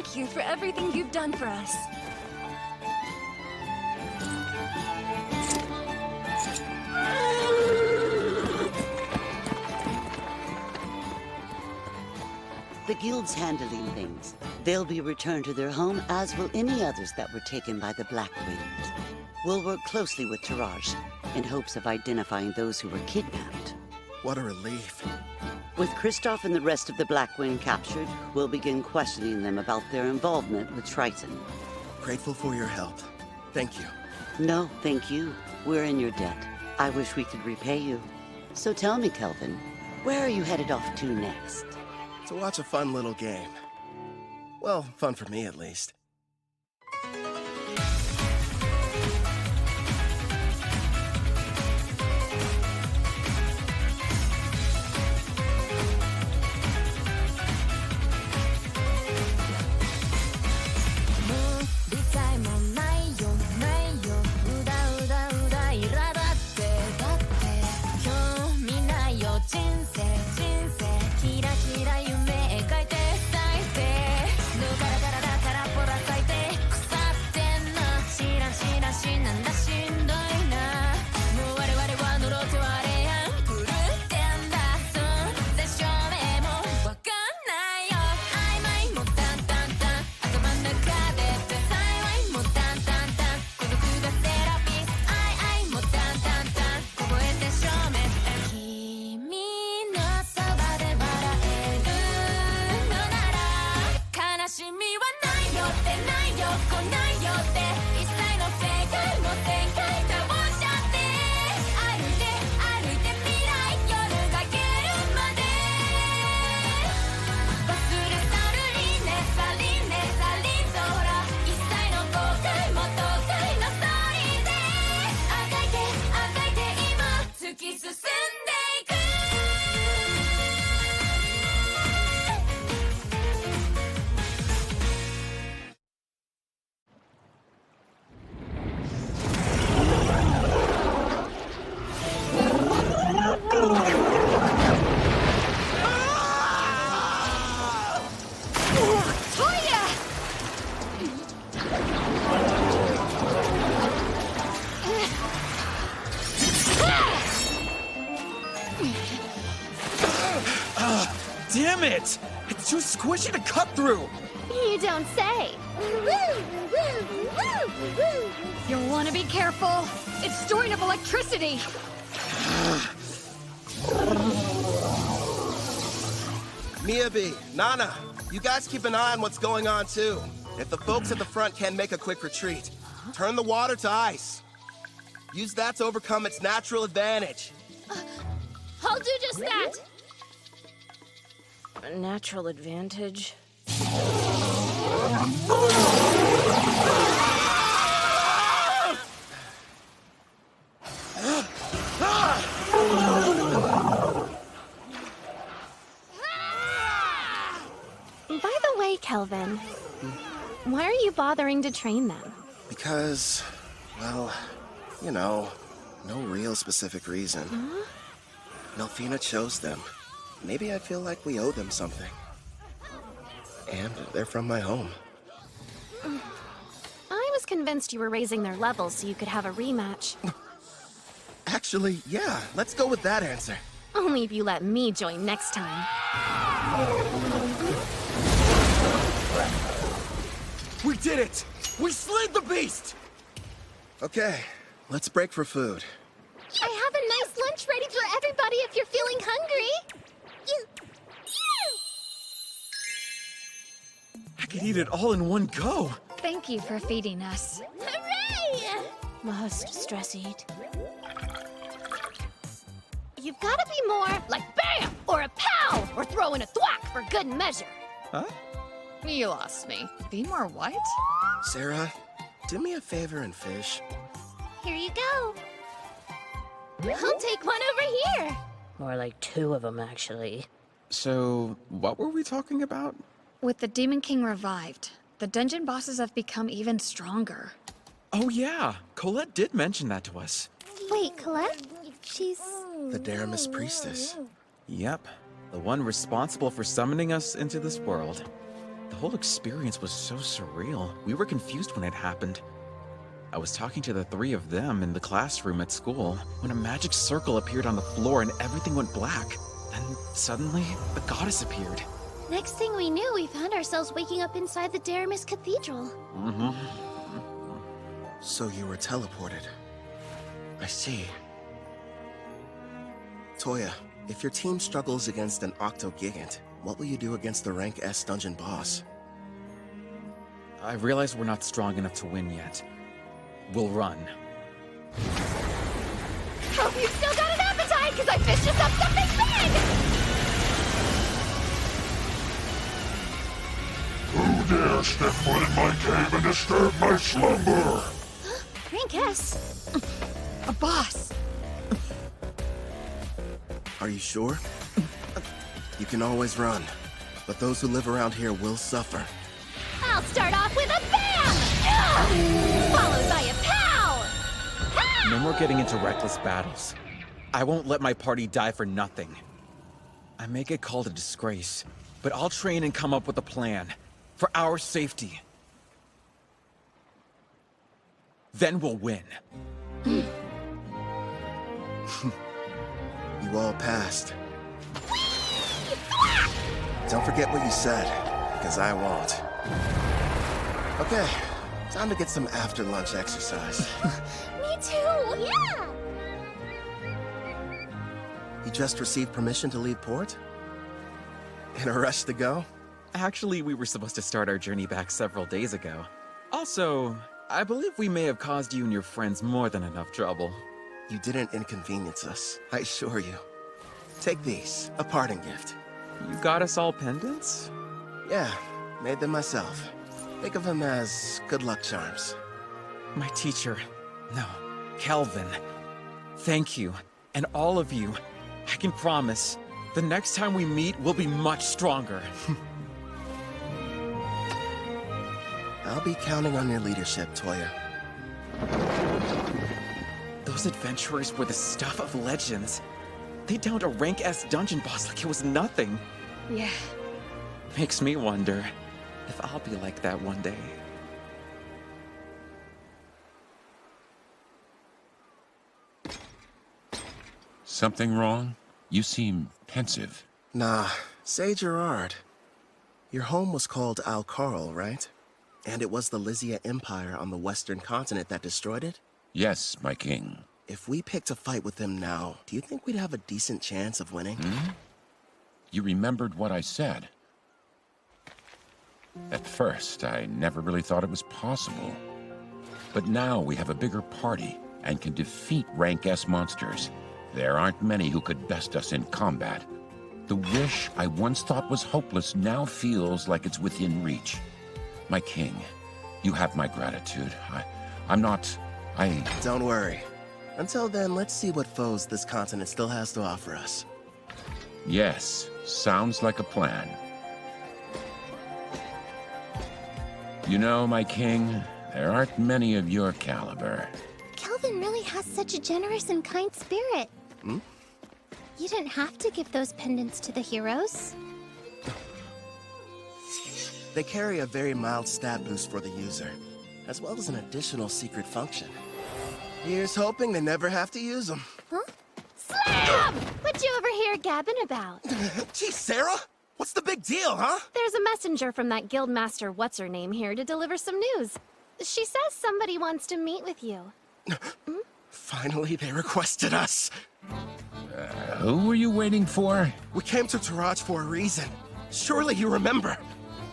thank you for everything you've done for us. The guild's handling things. They'll be returned to their home, as will any others that were taken by the Black Winds. We'll work closely with Taraj, in hopes of identifying those who were kidnapped. What a relief. With Kristoff and the rest of the Black Wind captured, we'll begin questioning them about their involvement with Triton. Grateful for your help. Thank you. No, thank you. We're in your debt. I wish we could repay you. So tell me, Kelvin, where are you headed off to next? To watch a fun little game. Well, fun for me at least. Damn it! It's too squishy to cut through! You don't say. You'll want to be careful. It's storing up electricity. Miyabi, Nana, you guys keep an eye on what's going on too. If the folks at the front can't make a quick retreat, turn the water to ice. Use that to overcome its natural advantage. I'll do just that. A natural advantage? By the way, Kelvin, why are you bothering to train them? Because, well, you know, no real specific reason. Melfina chose them. Maybe I feel like we owe them something. And they're from my home. I was convinced you were raising their levels so you could have a rematch. Actually, yeah, let's go with that answer. Only if you let me join next time. We did it! We slayed the beast! Okay, let's break for food. I have a nice lunch ready for everybody if you're feeling hungry. I could eat it all in one go! Thank you for feeding us. Hooray! Must stress eat. You've got to be more like BAM! Or a POW! Or throw in a thwack for good measure. Huh? You lost me. Be more what? Sarah, do me a favor and fish. Here you go. I'll take one over here. More like two of them, actually. So, what were we talking about? With the Demon King revived, the dungeon bosses have become even stronger. Oh yeah, Colette did mention that to us. Wait, Colette? She's... The Daramis priestess. Yep, the one responsible for summoning us into this world. The whole experience was so surreal. We were confused when it happened. I was talking to the three of them in the classroom at school when a magic circle appeared on the floor and everything went black. Then suddenly, the goddess appeared. Next thing we knew, we found ourselves waking up inside the Daramis Cathedral. So you were teleported. I see. Toya, if your team struggles against an Octogigant, what will you do against the Rank S dungeon boss? I realize we're not strong enough to win yet. We'll run. Hope you've still got an appetite, because I fished us up something big! Who dare step foot in my cave and disturb my slumber? Rank S. A boss! Are you sure? You can always run, but those who live around here will suffer. I'll start off with a BAM! Ugh! Followed by a POW! Pow! No more getting into reckless battles. I won't let my party die for nothing. I may get called a disgrace, but I'll train and come up with a plan. For our safety. Then we'll win. You all passed. Don't forget what you said, because I won't. Okay, time to get some after-lunch exercise. Me too! Yeah! You just received permission to leave port? In a rush to go? Actually, we were supposed to start our journey back several days ago. Also, I believe we may have caused you and your friends more than enough trouble. You didn't inconvenience us, I assure you. Take these, a parting gift. You got us all pendants? Yeah, made them myself. Think of them as good luck charms. My teacher, no, Kelvin. Thank you, and all of you. I can promise, the next time we meet, we'll be much stronger. I'll be counting on your leadership, Toya. Those adventurers were the stuff of legends. They downed a rank S dungeon boss like it was nothing. Yeah. Makes me wonder if I'll be like that one day. Something wrong? You seem pensive. Nah, say Gerard. Your home was called Alcarl, right? And it was the Lysia Empire on the western continent that destroyed it? Yes, my king. If we picked a fight with them now, do you think we'd have a decent chance of winning? You remembered what I said. At first, I never really thought it was possible. But now we have a bigger party and can defeat Rank S monsters. There aren't many who could best us in combat. The wish I once thought was hopeless now feels like it's within reach. My king, you have my gratitude. Don't worry. Until then, let's see what foes this continent still has to offer us. Yes, sounds like a plan. You know, my king, there aren't many of your caliber. Kelvin really has such a generous and kind spirit. You didn't have to give those pendants to the heroes. They carry a very mild stat boost for the user, as well as an additional secret function. Here's hoping they never have to use them. Huh? Slam! What'd you overhear gabbing about? Gee, Sarah! What's the big deal, huh? There's a messenger from that guildmaster what's-her-name here to deliver some news. She says somebody wants to meet with you. Finally, they requested us. Who were you waiting for? We came to Taraj for a reason. Surely you remember.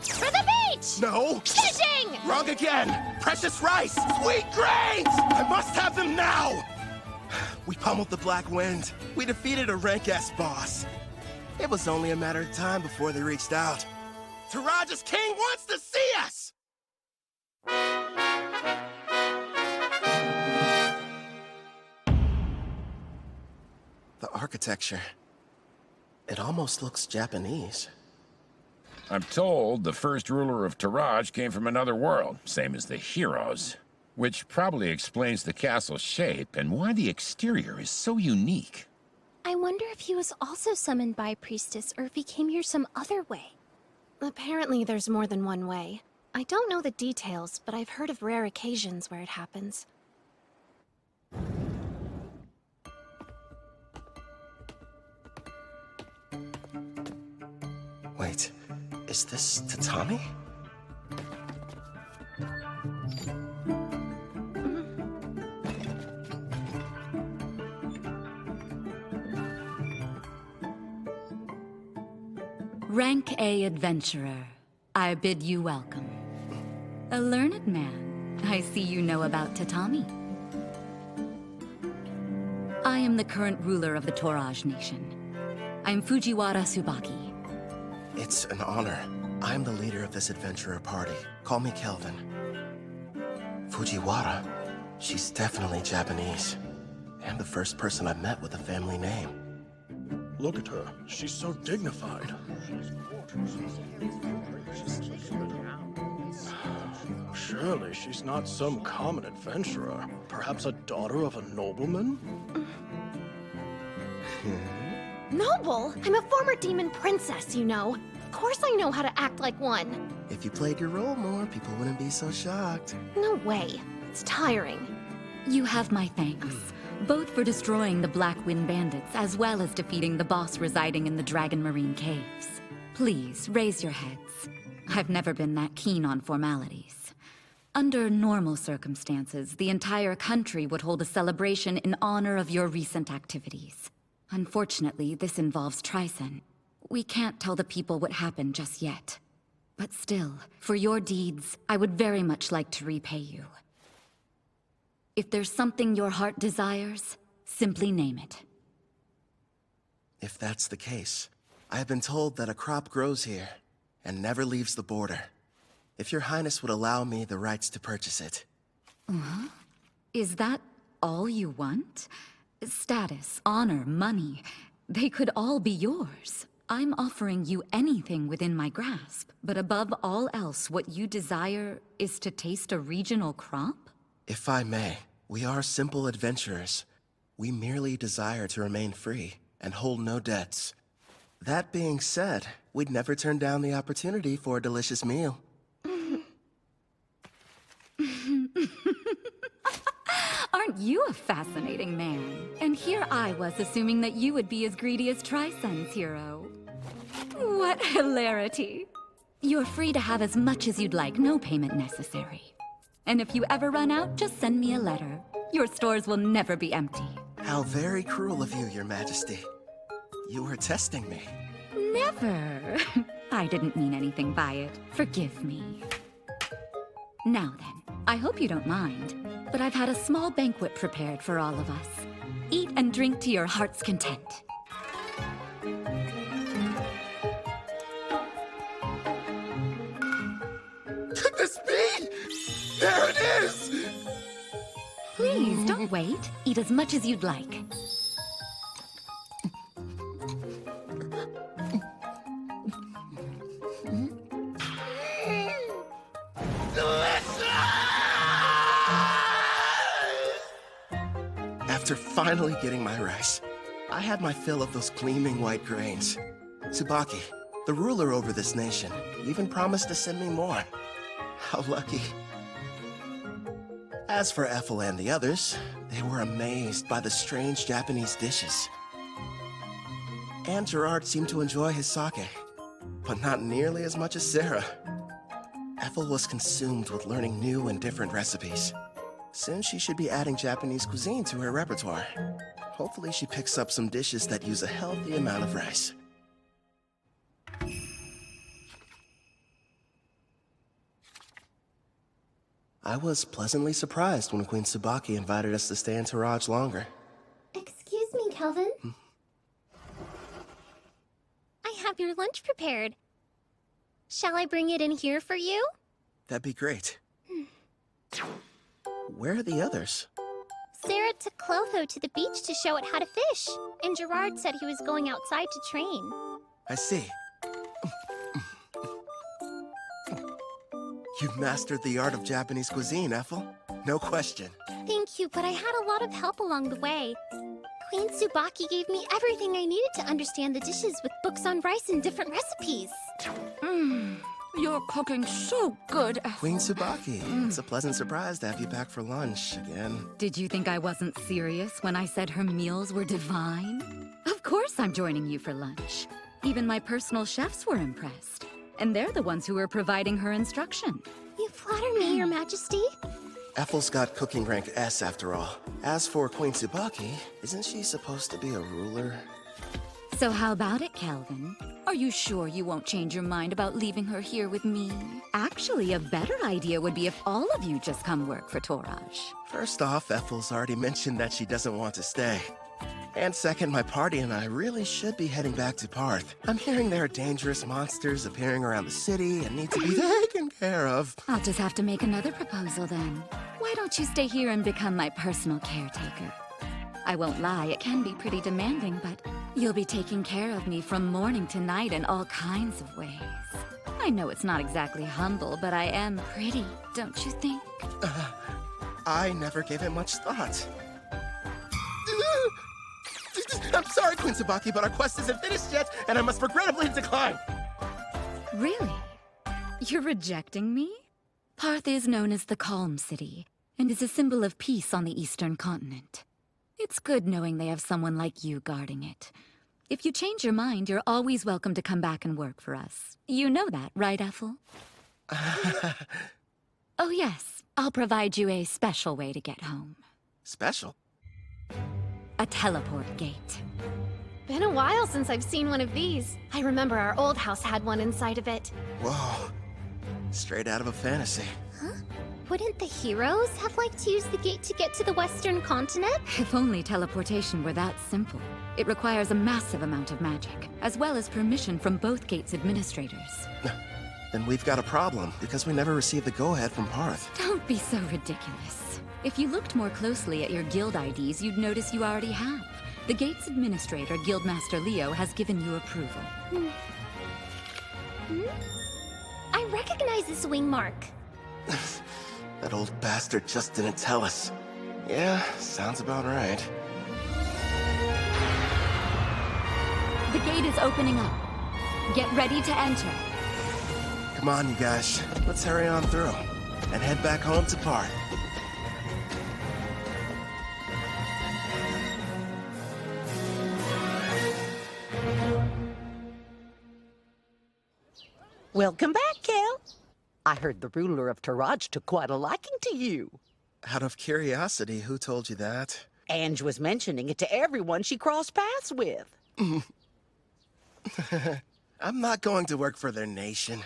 For the beach! No! Fishing! Wrong again! Precious rice! Sweet grains! I must have them now! We pummeled the Black Wind. We defeated a Rank S boss. It was only a matter of time before they reached out. Taraj's king wants to see us! The architecture. It almost looks Japanese. I'm told the first ruler of Taraj came from another world, same as the heroes. Which probably explains the castle's shape and why the exterior is so unique. I wonder if he was also summoned by a priestess or if he came here some other way. Apparently there's more than one way. I don't know the details, but I've heard of rare occasions where it happens. Wait, is this Tatami? Rank A adventurer, I bid you welcome. A learned man, I see you know about Tatami. I am the current ruler of the Tourage Nation. I'm Fujiwara Tsubaki. It's an honor. I'm the leader of this adventurer party. Call me Kelvin. Fujiwara? She's definitely Japanese. And the first person I've met with a family name. Look at her. She's so dignified. Surely she's not some common adventurer. Perhaps a daughter of a nobleman? Noble? I'm a former demon princess, you know. Of course I know how to act like one. If you played your role more, people wouldn't be so shocked. No way. It's tiring. You have my thanks, both for destroying the Black Wind Bandits as well as defeating the boss residing in the Dragon Marine Caves. Please, raise your heads. I've never been that keen on formalities. Under normal circumstances, the entire country would hold a celebration in honor of your recent activities. Unfortunately, this involves Tricen. We can't tell the people what happened just yet. But still, for your deeds, I would very much like to repay you. If there's something your heart desires, simply name it. If that's the case, I have been told that a crop grows here and never leaves the border. If your highness would allow me the rights to purchase it. Is that all you want? Status, honor, money, they could all be yours. I'm offering you anything within my grasp, but above all else, what you desire is to taste a regional crop? If I may, we are simple adventurers. We merely desire to remain free and hold no debts. That being said, we'd never turn down the opportunity for a delicious meal. Aren't you a fascinating man? And here I was assuming that you would be as greedy as Tricen's hero. What hilarity. You're free to have as much as you'd like, no payment necessary. And if you ever run out, just send me a letter. Your stores will never be empty. How very cruel of you, Your Majesty. You were testing me. Never. I didn't mean anything by it. Forgive me. Now then, I hope you don't mind, but I've had a small banquet prepared for all of us. Eat and drink to your heart's content. Could this be? There it is! Please, don't wait. Eat as much as you'd like. After finally getting my rice, I had my fill of those gleaming white grains. Tsubaki, the ruler over this nation, even promised to send me more. How lucky. As for Ethel and the others, they were amazed by the strange Japanese dishes. And Gerard seemed to enjoy his sake, but not nearly as much as Sarah. Ethel was consumed with learning new and different recipes. Soon she should be adding Japanese cuisine to her repertoire. Hopefully she picks up some dishes that use a healthy amount of rice. I was pleasantly surprised when Queen Tsubaki invited us to stay in Tourage longer. Excuse me, Kelvin. I have your lunch prepared. Shall I bring it in here for you? That'd be great. Where are the others? Sarah took Clotho to the beach to show it how to fish, and Gerard said he was going outside to train. I see. You've mastered the art of Japanese cuisine, Ethel. No question. Thank you, but I had a lot of help along the way. Queen Tsubaki gave me everything I needed to understand the dishes with books on rice and different recipes. You're cooking so good, Ethel. Queen Tsubaki, it's a pleasant surprise to have you back for lunch again. Did you think I wasn't serious when I said her meals were divine? Of course I'm joining you for lunch. Even my personal chefs were impressed. And they're the ones who are providing her instruction. You flatter me, Your Majesty. Ethel's got cooking rank S after all. As for Queen Tsubaki, isn't she supposed to be a ruler? So how about it, Kelvin? Are you sure you won't change your mind about leaving her here with me? Actually, a better idea would be if all of you just come work for Toraj. First off, Ethel's already mentioned that she doesn't want to stay. And second, my party and I really should be heading back to Parth. I'm hearing there are dangerous monsters appearing around the city and need to be taken care of. I'll just have to make another proposal then. Why don't you stay here and become my personal caretaker? I won't lie, it can be pretty demanding, but you'll be taking care of me from morning to night in all kinds of ways. I know it's not exactly humble, but I am pretty, don't you think? I never gave it much thought. I'm sorry, Queen Tsubaki, but our quest isn't finished yet, and I must regrettably decline. Really? You're rejecting me? Parth is known as the Calm City, and is a symbol of peace on the Eastern continent. It's good knowing they have someone like you guarding it. If you change your mind, you're always welcome to come back and work for us. You know that, right, Ethel? Oh yes, I'll provide you a special way to get home. Special? A teleport gate. Been a while since I've seen one of these. I remember our old house had one inside of it. Whoa. Straight out of a fantasy. Huh? Wouldn't the heroes have liked to use the gate to get to the Western continent? If only teleportation were that simple. It requires a massive amount of magic, as well as permission from both gate's administrators. Then we've got a problem, because we never received the go-ahead from Parth. Don't be so ridiculous. If you looked more closely at your guild IDs, you'd notice you already have. The gate's administrator, Guildmaster Leo, has given you approval. I recognize this wing mark. That old bastard just didn't tell us. Yeah, sounds about right. The gate is opening up. Get ready to enter. Come on, you guys. Let's hurry on through and head back home to Parth. Welcome back, Kel. I heard the ruler of Toraj took quite a liking to you. Out of curiosity, who told you that? Ange was mentioning it to everyone she crossed paths with. I'm not going to work for their nation.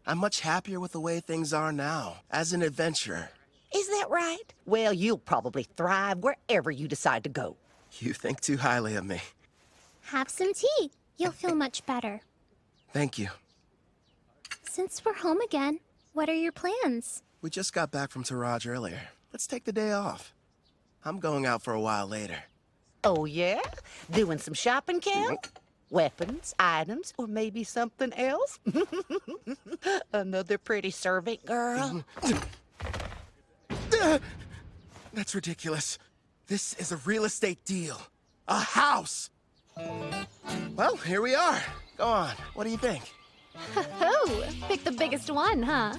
I'm much happier with the way things are now, as an adventurer. Is that right? Well, you'll probably thrive wherever you decide to go. You think too highly of me. Have some tea. You'll feel much better. Thank you. Since we're home again, what are your plans? We just got back from Toraj earlier. Let's take the day off. I'm going out for a while later. Oh, yeah? Doing some shopping, Kel? Weapons, items, or maybe something else? Another pretty servant girl? That's ridiculous. This is a real estate deal. A house! Well, here we are. Go on. What do you think? Oh, pick the biggest one, huh?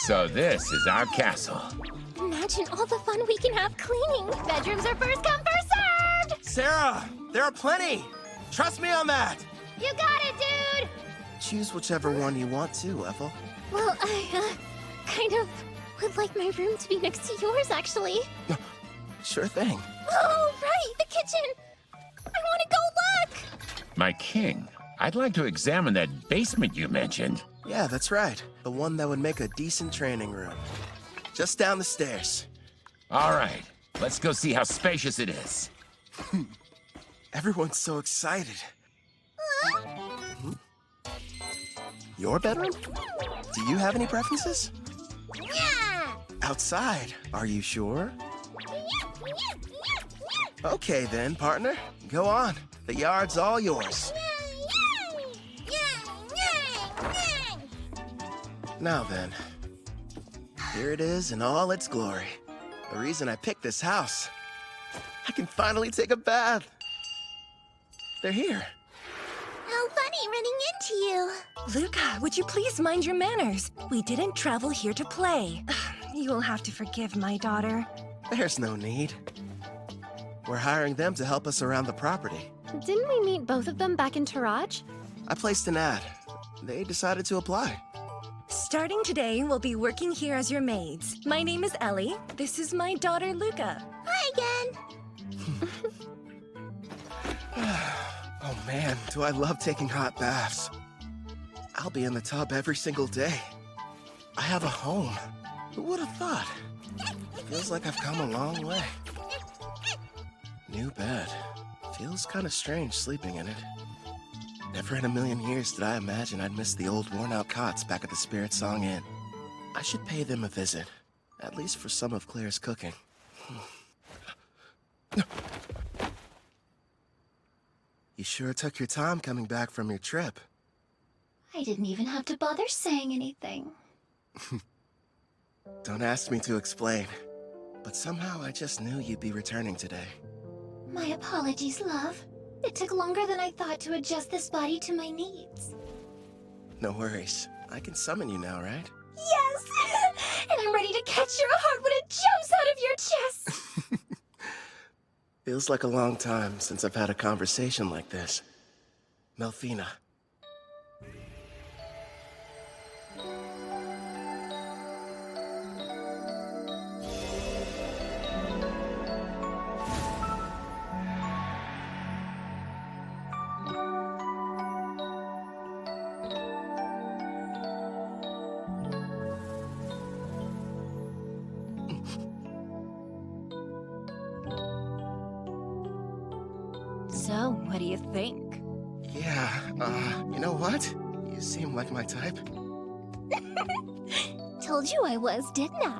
So this is our castle. Imagine all the fun we can have cleaning. Bedrooms are first come, first served! Sarah, there are plenty. Trust me on that. You got it, dude! Choose whichever one you want to, Ethel. Well, I, kind of would like my room to be next to yours, actually. Sure thing. Oh, right, the kitchen! I want to go look! My king, I'd like to examine that basement you mentioned. Yeah, that's right. The one that would make a decent training room. Just down the stairs. All right, let's go see how spacious it is. Everyone's so excited. Your bedroom? Do you have any preferences? Yeah! Outside, are you sure? Okay then, partner. Go on. The yard's all yours. Now then, here it is in all its glory. The reason I picked this house. I can finally take a bath. They're here. How funny running into you. Luca, would you please mind your manners? We didn't travel here to play. You will have to forgive my daughter. There's no need. We're hiring them to help us around the property. Didn't we meet both of them back in Taraj? I placed an ad. They decided to apply. Starting today, we'll be working here as your maids. My name is Ellie. This is my daughter, Luca. Hi again. Oh man, do I love taking hot baths. I'll be in the tub every single day. I have a home. Who would have thought? Feels like I've come a long way. New bed. Feels kind of strange sleeping in it. Never in a million years did I imagine I'd miss the old worn-out cots back at the Spirit Song Inn. I should pay them a visit, at least for some of Claire's cooking. You sure took your time coming back from your trip. I didn't even have to bother saying anything. Don't ask me to explain, but somehow I just knew you'd be returning today. My apologies, love. It took longer than I thought to adjust this body to my needs. No worries. I can summon you now, right? Yes! And I'm ready to catch your heart when it jumps out of your chest! Feels like a long time since I've had a conversation like this. Melfina. So, what do you think? Yeah, you know what? You seem like my type. Told you I was, didn't I?